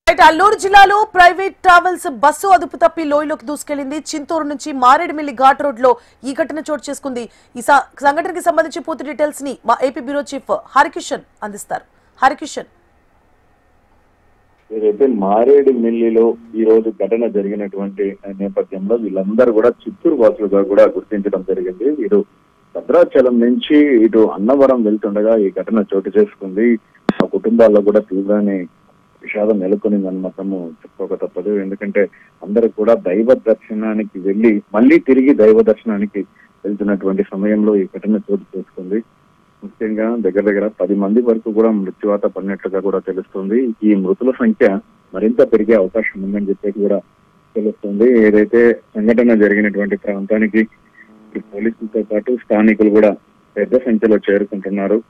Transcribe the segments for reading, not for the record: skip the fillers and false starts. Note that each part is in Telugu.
అల్లూరు జిల్లాలో ప్రైవేట్ ట్రావెల్స్ బస్సు అదుపు తప్పి లోయలోకి దూసుకెళ్లింది. చింతూరు నుంచి మారేడుమిల్లి ఘాట్ రోడ్ లో ఈ ఘటన చోటు చేసుకుంది. ఈ సంఘటనకి సంబంధించి పూర్తి డీటెయిల్స్ ని మా ఏపీ బ్యూరో చీఫ్ హరికిషన్ అందిస్తారు. హరికిషన్, ఏదైతే మారేడుమిల్లిలో ఈ రోజు ఘటన జరిగినటువంటి నేపథ్యంలో వీళ్ళందరూ కూడా చిత్తూరు వాసులుగా కూడా గుర్తించడం జరిగింది. వీరు భద్రాచలం నుంచి ఇటు అన్నవరం వెళ్తుండగా ఈ ఘటన చోటు చేసుకుంది. ఆ కుటుంబాల్లో కూడా తీవ్రని విషాదం నెలకొనిందని మాత్రము చెప్పుకోక తప్పదు. ఎందుకంటే అందరూ కూడా దైవ దర్శనానికి వెళ్లి మళ్ళీ తిరిగి దైవ దర్శనానికి వెళ్తున్నటువంటి సమయంలో ఈ ఘటన చోటు చేసుకుంది. ముఖ్యంగా దగ్గర 10 మంది వరకు కూడా మృత్యువాత పడినట్లుగా కూడా తెలుస్తుంది. ఈ మృతుల సంఖ్య మరింత పెరిగే అవకాశం ఉందని చెప్పేసి కూడా తెలుస్తుంది. ఏదైతే సంఘటన జరిగినటువంటి ప్రాంతానికి పోలీసులతో పాటు స్థానికులు కూడా పెద్ద సంఖ్యలో చేరుకుంటున్నారు.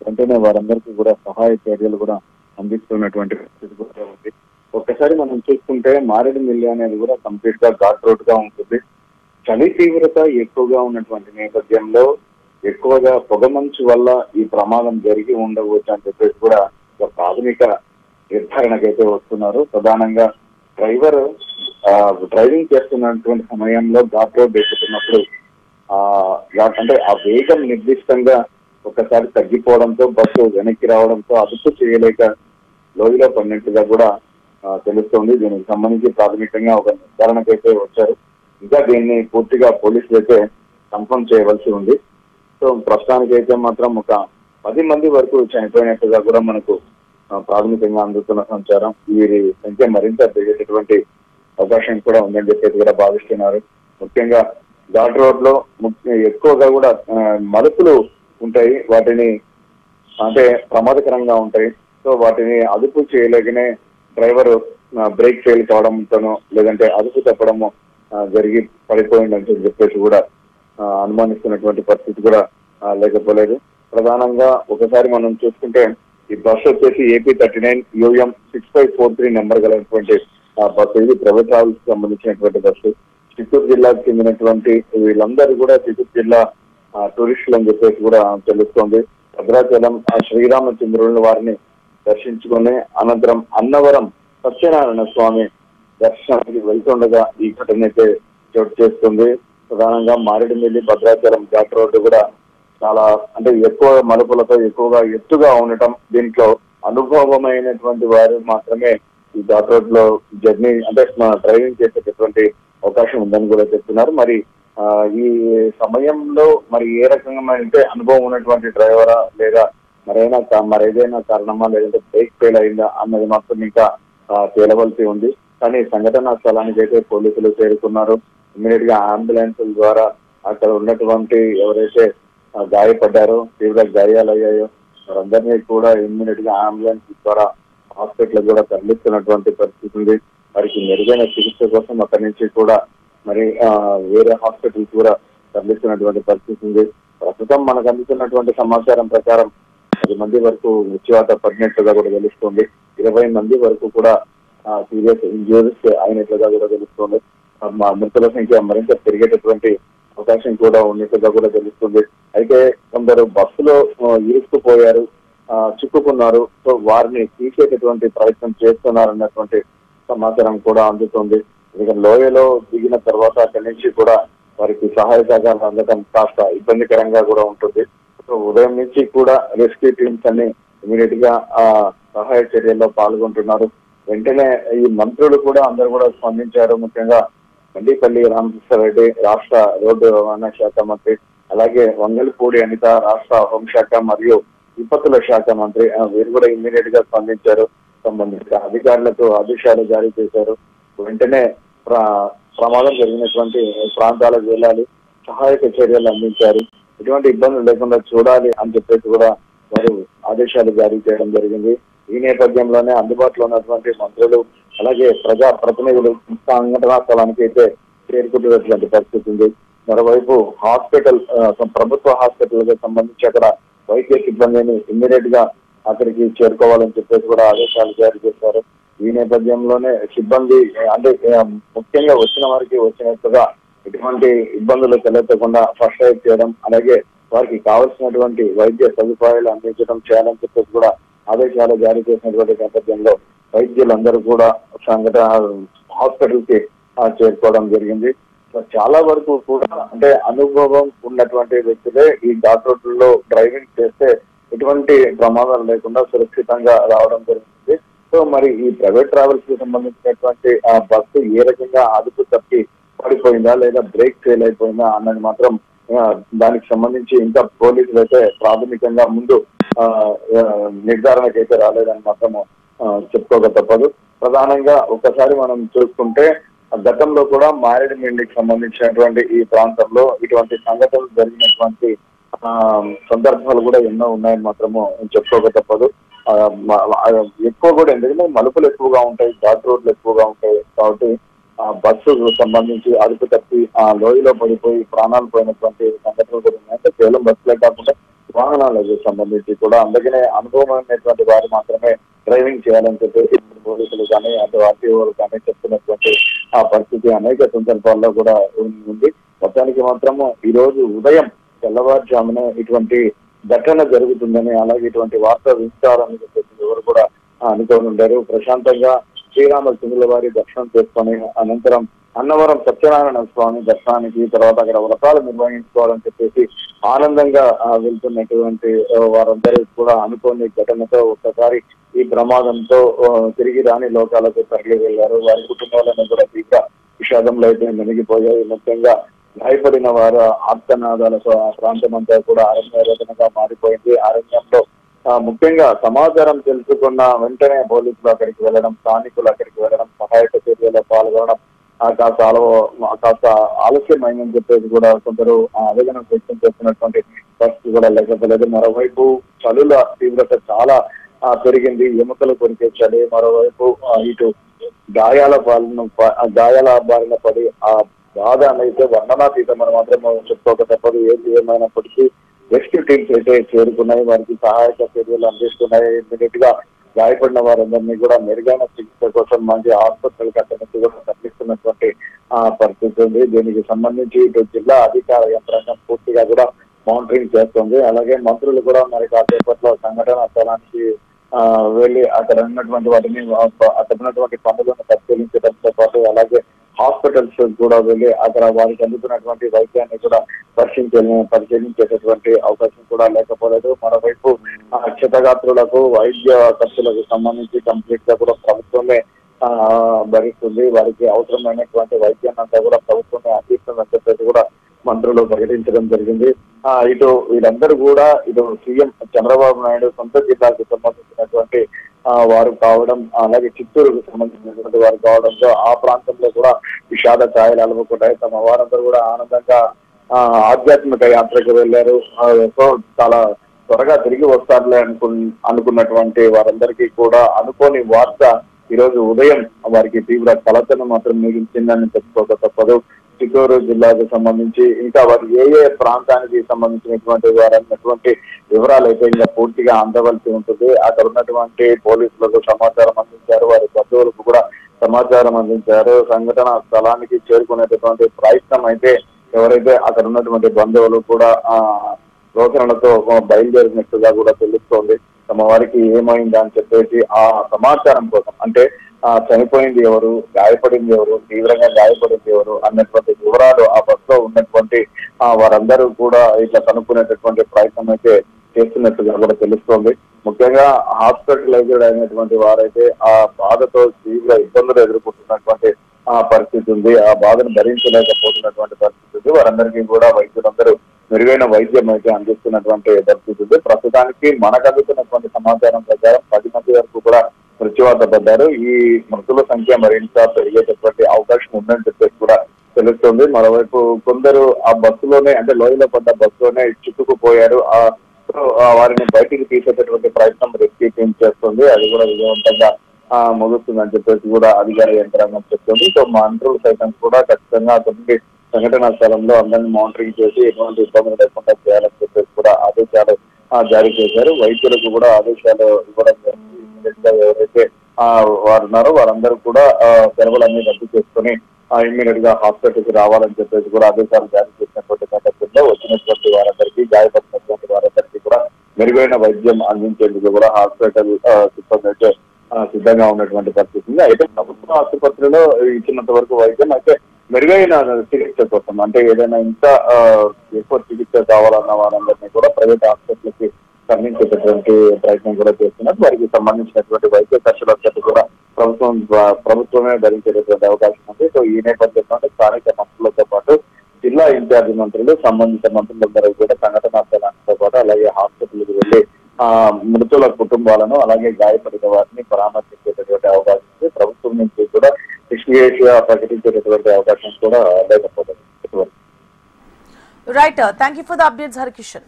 వెంటనే వారందరికీ కూడా సహాయ చర్యలు కూడా అందిస్తున్నటువంటి పరిస్థితి కూడా ఉంది. ఒక్కసారి మనం చూసుకుంటే మారేడుమిల్లి అనేది కూడా కంప్లీట్ గా ఘాట్ రోడ్ గా ఉంటుంది. చలి తీవ్రత ఎక్కువగా ఉన్నటువంటి నేపథ్యంలో ఎక్కువగా పొగమంచు వల్ల ఈ ప్రమాదం జరిగి ఉండవచ్చు అని చెప్పేసి కూడా ఒక ప్రాథమిక నిర్ధారణకైతే వస్తున్నారు. ప్రధానంగా డ్రైవర్ డ్రైవింగ్ చేస్తున్నటువంటి సమయంలో ఘాట్ రోడ్ ఎక్కుతున్నప్పుడు అంటే ఆ వేగం నిర్దిష్టంగా ఒకసారి తగ్గిపోవడంతో బస్సు వెనక్కి రావడంతో అదుపు చేయలేక లోయలో పడినట్టుగా కూడా తెలుస్తోంది. దీనికి సంబంధించి ప్రాథమికంగా ఒక నిర్ధారణకైతే వచ్చారు. ఇంకా దీన్ని పూర్తిగా పోలీసులు అయితే కన్ఫర్మ్ చేయవలసి ఉంది. సో ప్రస్తుతానికి అయితే మాత్రం ఒక 10 మంది వరకు చనిపోయినట్టుగా కూడా మనకు ప్రాథమికంగా అందుతున్న సమాచారం. వీరి సంఖ్య మరింత పెరిగేటటువంటి అవకాశం కూడా ఉందని చెప్పేసి కూడా భావిస్తున్నారు. ముఖ్యంగా ఘాట్ రోడ్ లో ఎక్కువగా కూడా మలుపులు ఉంటాయి, వాటిని అంటే ప్రమాదకరంగా ఉంటాయి. సో వాటిని అదుపు చేయలేకనే డ్రైవర్ బ్రేక్ ఫెయిల్ కావడంతోనో లేదంటే అదుపు తప్పడము జరిగి పడిపోయిందని చెప్పేసి కూడా అనుమానిస్తున్నటువంటి పరిస్థితి కూడా లేకపోలేదు. ప్రధానంగా ఒకసారి మనం చూసుకుంటే ఈ బస్సు వచ్చేసి ఏపీ 39 UM 6543 నెంబర్ గలటువంటి బస్సు. ఇది ప్రైవేట్ ట్రావెల్స్ కి సంబంధించినటువంటి బస్సు. చిత్తూరు జిల్లాకు చెందినటువంటి వీళ్ళందరూ కూడా చిత్తూరు జిల్లా టూరిస్టులు అని చెప్పేసి కూడా తెలుస్తోంది. భద్రాచలం శ్రీరామచంద్రుల వారిని దర్శించుకుని అనంతరం అన్నవరం సత్యనారాయణ స్వామి దర్శనానికి వెళ్తుండగా ఈ ఘటన అయితే చోటు చేస్తుంది. ప్రధానంగా మారేడుమిల్లి భద్రాచలం ఘాట్ రోడ్డు కూడా చాలా అంటే ఎక్కువ మలుపులతో ఎక్కువగా ఎత్తుగా ఉండటం, దీంట్లో అనుభవమైనటువంటి వారు మాత్రమే ఈ ఘాట్ రోడ్ లో జర్నీ అంటే డ్రైవింగ్ చేసేటటువంటి అవకాశం ఉందని కూడా చెప్తున్నారు. మరి ఈ సమయంలో మరి ఏ రకంగా అంటే అనుభవం ఉన్నటువంటి డ్రైవరా లేదా మరేదైనా కారణమా లేదంటే బ్రేక్ ఫెయిల్ అయిందా అన్నది మాత్రం ఇంకా తేలవలసి ఉంది. కానీ సంఘటనా స్థలానికి అయితే పోలీసులు చేరుకున్నారు. ఇమ్మీడియట్ గా అంబులెన్స్ ద్వారా అక్కడ ఉన్నటువంటి ఎవరైతే గాయపడ్డారో, తీవ్ర గాయాలయ్యాయో వారందరినీ కూడా ఇమ్మీడియట్ గా అంబులెన్స్ ద్వారా హాస్పిటల్ కూడా తరలిస్తున్నటువంటి పరిస్థితి ఉంది. వారికి మెరుగైన చికిత్స కోసం అక్కడి నుంచి కూడా మరి వేరే హాస్పిటల్స్ కూడా తరలిస్తున్నటువంటి పరిస్థితి ఉంది. ప్రస్తుతం మనకు అందుతున్నటువంటి సమాచారం ప్రకారం 10 మంది వరకు మృత్యువాత పడినట్లుగా కూడా తెలుస్తుంది. 20 మంది వరకు కూడా సీరియస్ ఇంజూరీస్ అయినట్లుగా కూడా తెలుస్తుంది. మృతుల సంఖ్య మరింత పెరిగేటటువంటి అవకాశం కూడా ఉన్నట్లుగా కూడా తెలుస్తుంది. అయితే కొందరు బస్సులో ఇరుక్కుపోయారు, చిక్కుకున్నారు. సో వారిని తీసేటటువంటి ప్రయత్నం చేస్తున్నారన్నటువంటి సమాచారం కూడా అందుతుంది. ఇక లోయలో దిగిన తర్వాత అక్కడి నుంచి కూడా వారికి సహాయ సహకారం అందడం కాస్త ఇబ్బందికరంగా కూడా ఉంటుంది. సో ఉదయం నుంచి కూడా రెస్క్యూ టీమ్స్ అన్ని ఇమీడియట్ గా సహాయ చర్యల్లో పాల్గొంటున్నారు. వెంటనే ఈ మంత్రులు కూడా అందరూ కూడా స్పందించారు. ముఖ్యంగా మండిపల్లి రామకృష్ణారెడ్డి రాష్ట్ర రోడ్డు రవాణా శాఖ మంత్రి, అలాగే వంగలపూడి అనిత రాష్ట్ర హోంశాఖ మరియు విపత్తుల శాఖ మంత్రి, వీరు కూడా ఇమీడియట్ గా స్పందించారు. సంబంధిత అధికారులకు ఆదేశాలు జారీ చేశారు. వెంటనే ప్రమాదం జరిగినటువంటి ప్రాంతాలకు వెళ్ళాలి, సహాయక చర్యలు అందించారు. ఎటువంటి ఇబ్బందులు లేకుండా చూడాలి అని చెప్పేసి కూడా వారు ఆదేశాలు జారీ చేయడం జరిగింది. ఈ నేపథ్యంలోనే అందుబాటులో ఉన్నటువంటి మంత్రులు అలాగే ప్రజా ప్రతినిధులు సంఘటనా స్థలానికి అయితే చేరుకుంటున్నటువంటి పరిస్థితి ఉంది. మరోవైపు హాస్పిటల్ ప్రభుత్వ హాస్పిటల్ కి సంబంధించి అక్కడ వైద్య సిబ్బందిని ఇమ్మీడియట్ గా అక్కడికి చేరుకోవాలని చెప్పేసి కూడా ఆదేశాలు జారీ చేశారు. ఈ నేపథ్యంలోనే సిబ్బంది అంటే ముఖ్యంగా వచ్చిన వారికి వచ్చినట్టుగా ఎటువంటి ఇబ్బందులు తలెత్తకుండా ఫస్ట్ ఎయిడ్ చేయడం, అలాగే వారికి కావాల్సినటువంటి వైద్య సదుపాయాలు అందించడం చేయాలని చెప్పేసి కూడా ఆదేశాలు జారీ చేసినటువంటి నేపథ్యంలో వైద్యులందరూ కూడా సంఘటన హాస్పిటల్ కి చేరుకోవడం జరిగింది. చాలా వరకు కూడా అంటే అనుభవం ఉన్నటువంటి వ్యక్తులే ఈ ఘాట్ రోడ్లలో డ్రైవింగ్ చేస్తే ఎటువంటి ప్రమాదాలు లేకుండా సురక్షితంగా రావడం జరుగుతుంది. సో మరి ఈ ప్రైవేట్ ట్రావెల్స్ కి సంబంధించినటువంటి ఆ బస్సు ఏ రకంగా అదుపు తప్పి పడిపోయిందా లేదా బ్రేక్ ఫెయిల్ అయిపోయిందా అన్నది మాత్రం దానికి సంబంధించి ఇంకా పోలీసులు అయితే ప్రాథమికంగా ముందు నిర్ధారణకైతే రాలేదని మాత్రము చెప్పుకోక తప్పదు. ప్రధానంగా ఒకసారి మనం చూసుకుంటే గతంలో కూడా మారేడుమిల్లికి సంబంధించినటువంటి ఈ ప్రాంతంలో ఇటువంటి సంఘటనలు జరిగినటువంటి సందర్భాలు కూడా ఎన్నో ఉన్నాయని మాత్రము చెప్పుకోక తప్పదు. ఎక్కువ కూడా ఎందుకంటే మలుపులు ఎక్కువగా ఉంటాయి, ఘాట్ రోడ్లు ఎక్కువగా ఉంటాయి కాబట్టి బస్సు సంబంధించి అదుపు తప్పి ఆ లోయలో పడిపోయి ప్రాణాలు పోయినటువంటి సంఘటనలు కూడా ఉన్నాయి. అంటే కేవలం బస్సులే కాకుండా వాహనాలకు సంబంధించి కూడా అందుకనే అనుభవమైనటువంటి వారు మాత్రమే డ్రైవింగ్ చేయాలని చెప్పేసి పోలీసులు కానీ అటు ఆర్టీఓలు కానీ చెప్తున్నటువంటి ఆ పరిస్థితి అనేక సందర్భాల్లో కూడా ఉంది. మొత్తానికి మాత్రము ఈ రోజు ఉదయం తెల్లవారుజామున ఇటువంటి ఘటన జరుగుతుందని అలాగే ఇటువంటి వార్త వింటారని చెప్పేసి ఎవరు కూడా అనుకోని ఉంటారు. ప్రశాంతంగా శ్రీరామచంద్రుల వారి దర్శనం చేసుకొని అనంతరం అన్నవరం సత్యనారాయణ స్వామి దర్శనానికి తర్వాత అక్కడ వ్రతాలు నిర్వహించుకోవాలని చెప్పేసి ఆనందంగా వెళ్తున్నటువంటి వారందరూ కూడా అనుకోని ఘటనతో ఒక్కసారి ఈ ప్రమాదంతో తిరిగి రాని లోకాలకు తరలి వెళ్లారు. వారి కుటుంబాలను కూడా తీవ్ర విషాదంలో అయితే మునిగిపోయాయి. ముఖ్యంగా గాయపడిన వారు ఆర్తనాదాలతో ఆ ప్రాంతం అంతా కూడా అరణ్యరోధనగా మారిపోయింది. అరణ్యంలో ముఖ్యంగా సమాచారం తెలుసుకున్న వెంటనే పోలీసులు అక్కడికి వెళ్ళడం, స్థానికులు అక్కడికి వెళ్ళడం, సహాయక చర్యలో పాల్గొనడం కాస్త ఆలస్యమైందని చెప్పేసి కూడా కొందరు ఆవేదన వ్యక్తం చేస్తున్నటువంటి పరిస్థితి కూడా లేకపోలేదు. మరోవైపు చలుల తీవ్రత చాలా పెరిగింది, ఎముకలు కొరికే చలి. మరోవైపు ఇటు గాయాల బారిన పడి ఆ బాధ అయితే వర్ణనాతీతమని మాత్రం చెప్పుకోక తప్పదు. ఏది ఏమైనప్పటికీ రెస్క్యూ టీమ్స్ అయితే చేరుకున్నాయి, వారికి సహాయక చర్యలు అందిస్తున్నాయి. ఇమీడియట్ గా గాయపడిన వారందరినీ కూడా మెరుగైన చికిత్స కోసం మంచి ఆసుపత్రులకు అక్కడి కూడా తరలిస్తున్నటువంటి పరిస్థితి ఉంది. దీనికి సంబంధించి ఇటు జిల్లా అధికార యంత్రాంగం పూర్తిగా కూడా మానిటరింగ్ చేస్తుంది. అలాగే మంత్రులు కూడా మరి కాసేపట్లో సంఘటన స్థలానికి వెళ్ళి అక్కడ ఉన్నటువంటి వాటిని అక్కడ ఉన్నటువంటి పనులను పరిశీలించడంతో పాటు అలాగే హాస్పిటల్స్ కూడా వెళ్ళి అక్కడ వారికి అందుతున్నటువంటి వైద్యాన్ని కూడా పరిశీలించేటటువంటి అవకాశం కూడా లేకపోలేదు. మరోవైపు క్షతగాత్రులకు వైద్య ఖర్చులకు సంబంధించి కంప్లీట్ గా కూడా ప్రభుత్వమే భరిస్తుంది. వారికి అవసరమైనటువంటి వైద్యాన్ని అంతా కూడా ప్రభుత్వమే అందిస్తుందని చెప్పేసి కూడా మంత్రులు ప్రకటించడం జరిగింది. ఇటు వీళ్ళందరూ కూడా ఇటు సీఎం చంద్రబాబు నాయుడు సొంత జిల్లాకు సంబంధించినటువంటి వారు కావడం, అలాగే చిత్తూరుకు సంబంధించినటువంటి వారు కావడంతో ఆ ప్రాంతంలో కూడా విషాద ఛాయలు అలవకుంటాయి. తమ వారందరూ కూడా ఆనందంగా ఆధ్యాత్మిక యాత్రకు వెళ్లారు. సో చాలా త్వరగా తిరిగి వస్తారులే అనుకున్నటువంటి వారందరికీ కూడా అనుకోని వార్త ఈ రోజు ఉదయం వారికి తీవ్ర కలతను మాత్రం మిగిల్చిందని చెప్పుకోక తప్పదు. చిత్తూరు జిల్లాకు సంబంధించి ఇంకా వారు ఏ ప్రాంతానికి సంబంధించినటువంటి వారు అన్నటువంటి వివరాలు అయితే ఇంకా పూర్తిగా అందవలసి ఉంటుంది. అక్కడ ఉన్నటువంటి పోలీసులకు సమాచారం అందించారు, వారి బంధువులకు కూడా సమాచారం అందించారు. సంఘటన స్థలానికి చేరుకునేటటువంటి ప్రయత్నం అయితే ఎవరైతే అక్కడ ఉన్నటువంటి బంధువులు కూడా రోచనలతో బయలుదేరినట్టుగా కూడా తెలుస్తోంది. తమ వారికి ఏమైందా అని చెప్పేసి ఆ సమాచారం కోసం అంటే చనిపోయింది ఎవరు, గాయపడింది ఎవరు, తీవ్రంగా గాయపడింది ఎవరు అన్నటువంటి వివరాలు ఆ బస్సులో ఉన్నటువంటి వారందరూ కూడా ఇట్లా కనుక్కునేటటువంటి ప్రయత్నం అయితే చేస్తున్నట్టుగా కూడా తెలుస్తోంది. ముఖ్యంగా హాస్పిటలైజ్డ్ అయినటువంటి వారైతే ఆ బాధతో తీవ్ర ఇబ్బందులు ఎదుర్కొంటున్నటువంటి పరిస్థితి ఉంది. ఆ బాధను భరించలేకపోతున్నటువంటి పరిస్థితి ఉంది. వారందరికీ కూడా వైద్యులందరూ మెరుగైన వైద్యం అయితే అందిస్తున్నటువంటి పరిస్థితి ఉంది. ప్రస్తుతానికి మనకు అందుతున్నటువంటి సమాచారం ప్రకారం 10 మంది వరకు కూడా మృత్యువాత పడ్డారు. ఈ మృతుల సంఖ్య మరింత పెరిగేటటువంటి అవకాశం ఉందని చెప్పేసి కూడా తెలుస్తుంది. మరోవైపు కొందరు ఆ బస్సులోనే అంటే లోయలో పడ్డ బస్సులోనే చిక్కుకుపోయారు. వారిని బయటికి తీసేటటువంటి ప్రయత్నం రెస్క్యూ టీం చేస్తుంది. అది కూడా విజయవంతంగా ముగుస్తుందని చెప్పేసి కూడా అధికార యంత్రాంగం చెప్తుంది. సో మంత్రులు సైతం కూడా ఖచ్చితంగా కొన్ని సంఘటనా స్థలంలో అందరినీ మానిటరింగ్ చేసి ఎటువంటి ఇబ్బందులు లేకుండా చేయాలని చెప్పేసి కూడా ఆదేశాలు జారీ చేశారు. వైద్యులకు కూడా ఆదేశాలు ఇవ్వడం జరిగింది. ఎవరైతే వారు ఉన్నారో వారందరూ కూడా సెలవులన్నీ రద్దు చేసుకుని ఇమ్మీడియట్ గా హాస్పిటల్ కి రావాలని చెప్పేసి కూడా ఆదేశాలు జారీ చేసినటువంటి నేపథ్యంలో వచ్చినటువంటి వారందరికీ గాయపడినటువంటి వారందరికీ కూడా మెరుగైన వైద్యం అందించేందుకు కూడా హాస్పిటల్ సిబ్బంది అయితే సిద్ధంగా ఉన్నటువంటి పరిస్థితి ఉంది. అయితే ప్రభుత్వ ఆసుపత్రిలో ఇచ్చినంత వరకు వైద్యం అయితే మెరుగైన చికిత్స కోసం అంటే ఏదైనా ఇంకా ఎక్కువ చికిత్స కావాలన్న వారందరినీ కూడా ప్రైవేట్ హాస్పిటల్కి తరలించేటటువంటి ప్రయత్నం కూడా చేస్తున్నారు. వారికి సంబంధించినటువంటి వైద్య ఖర్చులంతా కూడా ప్రభుత్వమే భరించేటటువంటి అవకాశం ఉంది. సో ఈ నేపథ్యంలో స్థానిక మంత్రులతో పాటు జిల్లా ఇన్ఛార్జి మంత్రులు, సంబంధిత మంత్రులందరూ కూడా సంఘటనా స్థలాలతో పాటు అలాగే హాస్పిటల్కి వెళ్లి మృతుల కుటుంబాలను అలాగే గాయపడిన వారిని పరామర్శించేటటువంటి అవకాశం ఉంది. ప్రభుత్వం నుంచి కూడా విశ్లేష ప్రకటించేటటువంటి అవకాశం కూడా లేకపోతుంది. Right, thank you for the updates Harikishan.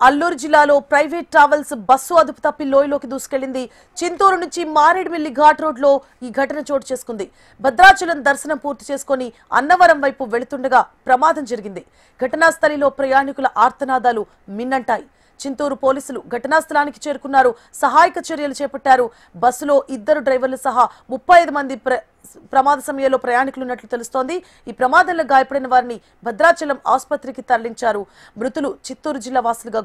Alluri జిల్లాలో ప్రైవేట్ ట్రావెల్స్ బస్సు అదుపు తప్పి లోయలోకి దూసుకెళ్లింది. చింతూరు నుంచి మారేడుమిల్లి ఘాట్ రోడ్ లో ఈ ఘటన చోటు చేసుకుంది. భద్రాచలం దర్శనం పూర్తి చేసుకుని అన్నవరం వైపు వెళుతుండగా ప్రమాదం జరిగింది. ఘటనా స్థలిలో ప్రయాణికుల ఆర్తనాదాలు మిన్నంటాయి. చింతూరు పోలీసులు ఘటనా స్థలానికి చేరుకున్నారు, సహాయక చర్యలు చేపట్టారు. బస్సులో 2 డ్రైవర్లు సహా 35 మంది ప్రమాద సమయంలో ప్రయాణికులు ఉన్నట్లు తెలుస్తోంది. ఈ ప్రమాదంలో గాయపడిన వారిని భద్రాచలం ఆసుపత్రికి తరలించారు. మృతులు చిత్తూరు జిల్లా వాసులుగా